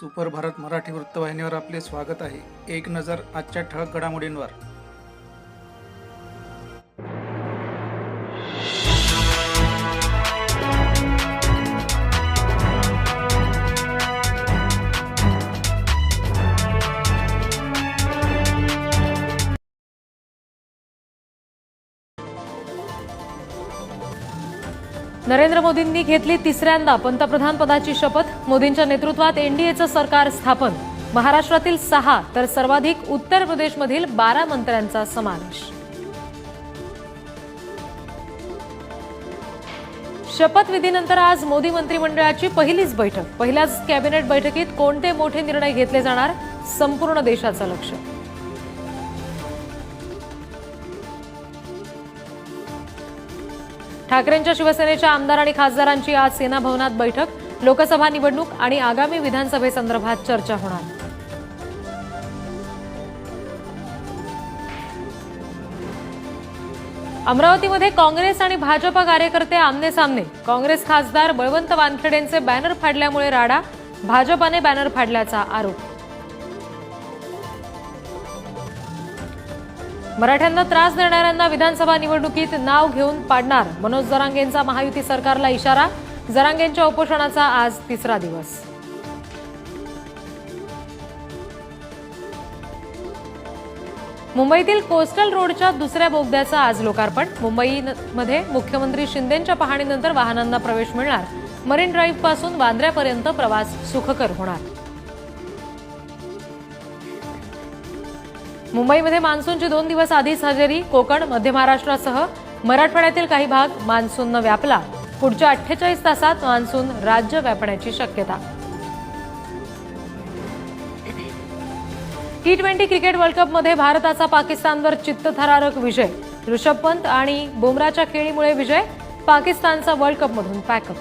Super Bharat Marathi वृत्तवाहिनीवर आपले स्वागत आहे। एक नजर आजच्या ठळक घडामोडींवर। नरेंद्र मोदींनी घेतली तिसऱ्यांदा पंतप्रधान पदाची शपथ। मोदींच्या नेतृत्वात एनडीएचं सरकार स्थापन। महाराष्ट्रातील 6 तर सर्वाधिक उत्तर प्रदेशमधील 12 मंत्र्यांचा समावेश। शपथविधीनंतर आज मोदी मंत्रिमंडळाची पहिलीच बैठक। पहिल्याच कॅबिनेट बैठकीत कोणते मोठे निर्णय घेतले जाणार, संपूर्ण देशाचं लक्ष। ठाकरेंच्या शिवसेनेच्या आमदार आणि खासदारांची आज सेना भवनात बैठक। लोकसभा निवडणूक आणि आगामी विधानसभेसंदर्भात चर्चा होणार। अमरावतीमध्ये काँग्रेस आणि भाजपा कार्यकर्ते आमने-सामने। काँग्रेस खासदार बळवंत वानखेडेंचे बॅनर फाडल्यामुळे राडा। भाजपाने बॅनर फाडल्याचा आरोप। मराठ्यांना त्रास देणाऱ्यांना विधानसभा निवडणुकीत नाव घेऊन पाडणार। मनोज जरांगेंचा महायुती सरकारला इशारा। जरांगेंच्या उपोषणाचा आज तिसरा दिवस। मुंबईतील कोस्टल रोडच्या दुसऱ्या बोगद्याचं आज लोकार्पण। मुंबईमध्ये मुख्यमंत्री शिंदेंच्या पाहणीनंतर वाहनांना प्रवेश मिळणार। मरीन ड्राईव्ह पासून वांद्र्यापर्यंत प्रवास सुखकर होणार। मुंबईमध्ये मान्सूनची 2 दिवस आधीच हजेरी। कोकण, मध्य महाराष्ट्रासह मराठवाड्यातील काही भाग मान्सूननं व्यापला। पुढच्या 48 तासात मान्सून राज्य व्यापण्याची शक्यता। T20 क्रिकेट वर्ल्ड कपमध्ये भारताचा पाकिस्तानवर चित्तथरारक विजय। ऋषभ पंत आणि बुमराच्या खेळीमुळे विजय। पाकिस्तानचा वर्ल्ड कपमधून पॅकअप।